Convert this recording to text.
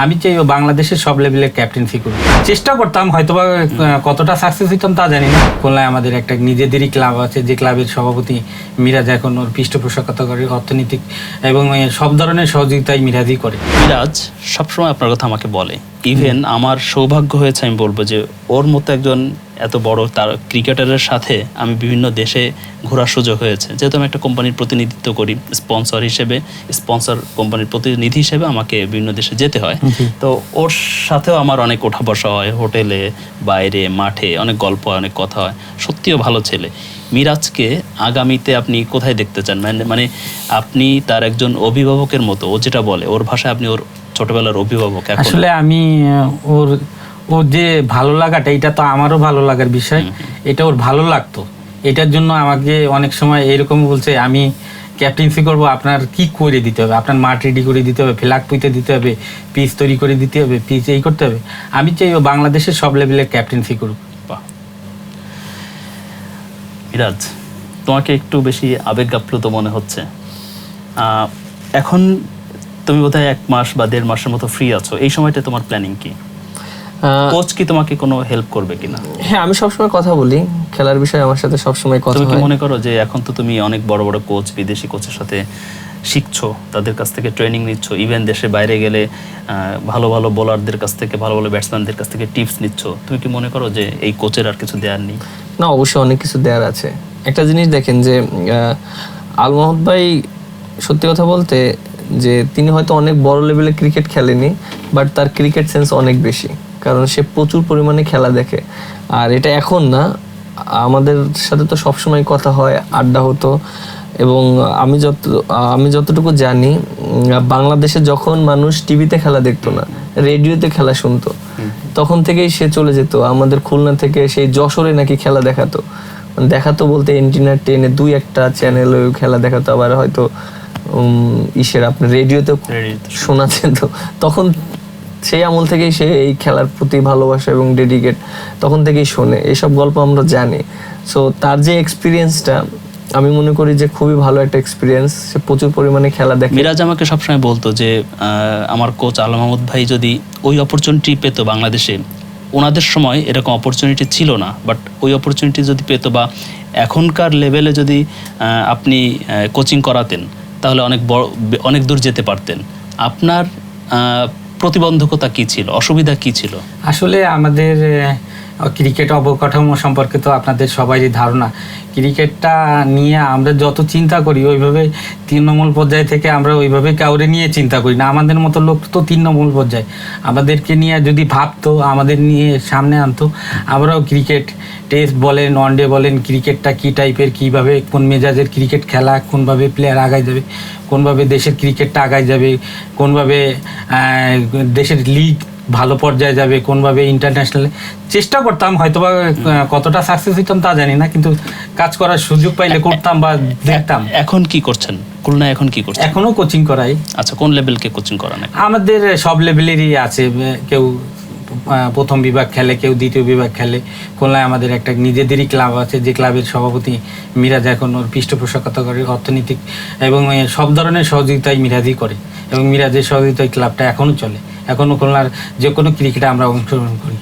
আমি চাই ও বাংলাদেশের সব লেভেলের ক্যাপ্টেন্সি করব। চেষ্টা করতাম, হয়তোবা কতটা সাকসেস হইতাম তা জানি না। খুলনায় আমাদের একটা নিজেদেরই ক্লাব আছে, যে ক্লাবের সভাপতি মিরাজ এখন ওর পৃষ্ঠপোষকতা করে, অর্থনৈতিক এবং সব ধরনের সহযোগিতাই মিরাজই করে। মিরাজ সবসময় আপনার কথা আমাকে বলে, ইভেন আমার সৌভাগ্য হয়েছে আমি বলবো যে ওর মতো একজন এত বড় তার ক্রিকেটারের সাথে আমি বিভিন্ন দেশে ঘোরার সুযোগ হয়েছে। যেহেতু আমি একটা কোম্পানির প্রতিনিধিত্ব করি, স্পন্সর কোম্পানির প্রতিনিধি হিসেবে আমাকে বিভিন্ন দেশে যেতে হয়। তো ওর সাথেও আমার অনেক ওঠা বসা হয়, হোটেলে, বাইরে, মাঠে, অনেক গল্প হয়, অনেক কথা হয়। সত্যিও ভালো ছেলে। মিরাজকে আগামীতে আপনি কোথায় দেখতে চান? মানে আপনি তার একজন অভিভাবকের মতো, ও যেটা বলে ওর ভাষায় আপনি ওর ছোটবেলার অভিভাবক। আসলে আমি ওর যে ভালো লাগাটা, এটা তো আমারও ভালো লাগার বিষয়। এটা ওর ভালো লাগতো, এটার জন্য আমাকে অনেক সময় এরকম বলছে, আমি ক্যাপ্টেন্সি করব, আপনার কি করে দিতে হবে, আপনার মাঠ রেডি করে দিতে হবে, ফ্ল্যাগ পুঁতে দিতে হবে, পিচ তৈরি করে দিতে হবে, পিচ এই করতে হবে। আমি চাই ও বাংলাদেশের সব লেভেলের ক্যাপ্টেন্সি করুক। মিরাজ, তোমাকে একটু বেশি আবেগাপ্লুত মনে হচ্ছে। এখন তুমি বোধহয় 1 মাস বা 1.5 মাসের মতো ফ্রি আছো। এই সময়টা তোমার প্ল্যানিং কি? কোচ কি তোমাকে কোনো হেল্প করবে কিনা? হ্যাঁ, আমি সবসময় কথা বলি খেলার বিষয়ে, আমার সাথে সবসময় কথা হয়। তুমি কি মনে করো যে এখন তো তুমি অনেক বড় বড় কোচ, বিদেশি কোচের সাথে শিখছো, তাদের কাছ থেকে ট্রেনিং নিচ্ছ, ইভেন দেশে বাইরে গেলে ভালো ভালো বোলারদের কাছ থেকে, ভালো ভালো ব্যাটসম্যানদের কাছ থেকে টিপস নিচ্ছ, তুমি কি মনে করো যে এই কোচের আর কিছু দেওয়ার নেই? না, অবশ্যই অনেক কিছু দেওয়ার আছে। একটা জিনিস দেখেন যে আল মাহমুদ ভাই, সত্যি কথা বলতে, যে তিনি হয়তো অনেক বড় লেভেলে ক্রিকেট খেলেনি, বাট তার ক্রিকেট সেন্স অনেক বেশি, কারণ সে প্রচুর পরিমাণে খেলা দেখে। আর এটা এখন না, আমাদের সাথে তো সবসময় কথা হয়, আড্ডা হতো। এবং আমি যতটুকু জানি, বাংলাদেশে যখন মানুষ টিভিতে খেলা দেখতো না, রেডিওতে খেলা শুনতো, তখন থেকেই সে চলে যেত আমাদের খুলনা থেকে, সেই যশোরে নাকি খেলা দেখাতো বলতে এন্টিনা টেনে 2-1টা চ্যানেলে খেলা দেখাতো, আবার হয়তো আপনার রেডিওতে শোনাতেন। তো তখন সেই আমল থেকেই সে এই খেলার প্রতি ভালোবাসা এবং ডেডিকেট তখন থেকেই শোনে, এইসব গল্প আমরা জানি। সো তার যে এক্সপিরিয়েন্সটা, আমি মনে করি যে খুবই ভালো একটা এক্সপিরিয়েন্স। সে প্রচুর পরিমাণে খেলা দেখে। মিরাজ আমাকে সবসময় বলতো যে আমার কোচ আল মাহমুদ ভাই যদি ওই অপরচুনিটি পেতো বাংলাদেশে, ওনাদের সময় এরকম অপরচুনিটি ছিল না, বাট ওই অপরচুনিটি যদি পেতো বা এখনকার লেভেলে যদি আপনি কোচিং করাতেন, তাহলে অনেক দূর যেতে পারতেন। আপনার প্রতিবন্ধকতা কি ছিল, অসুবিধা কি ছিল? আসলে আমাদের ক্রিকেট অবকাঠামো সম্পর্কে তো আপনাদের সবারই ধারণা। ক্রিকেটটা নিয়ে আমরা যত চিন্তা করি, ওইভাবে তৃণমূল পর্যায় থেকে আমরা ওইভাবে কাউরে নিয়ে চিন্তা করি না। আমাদের মতো লোক তো তৃণমূল পর্যায়ে, আমাদেরকে নিয়ে যদি ভাবতো, আমাদের নিয়ে সামনে আনতো, আমরাও ক্রিকেট, টেস্ট বলেন, ওয়ানডে বলেন, ক্রিকেটটা কী টাইপের, কীভাবে কোন মেজাজের ক্রিকেট খেলা, কোনভাবে প্লেয়ার আগায় যাবে, কোনভাবে দেশের ক্রিকেটটা আগায় যাবে, কোনভাবে দেশের লিগ ভালো পর্যায়ে যাবে, কোনভাবে ইন্টারন্যাশনাল চেষ্টা করতাম। হয়তোবা কতটা সাকসেস হইতাম তা জানি না, কিন্তু কাজ করার সুযোগ পাইলে করতাম বা দেখতাম। এখন কি করছেন খুলনায়? এখন কি করছেন? এখনো কোচিং করাই। আচ্ছা, কোন লেভেলকে কোচিং করান? আমাদের সব লেভেলেরই আছে, কেউ প্রথম বিভাগ খেলে, কেউ দ্বিতীয় বিভাগ খেলে। খুলনায় আমাদের একটা নিজেদেরই ক্লাব আছে, যে ক্লাবের সভাপতি মিরাজ এখন ওর পৃষ্ঠপোষকতা করে, অর্থনৈতিক এবং সব ধরনের সহযোগিতাই মিরাজই করে। এবং মিরাজের সহযোগিতায় ক্লাবটা এখনও চলে, এখনও খুলনার যে কোনো ক্রিকেটে আমরা অংশগ্রহণ করি।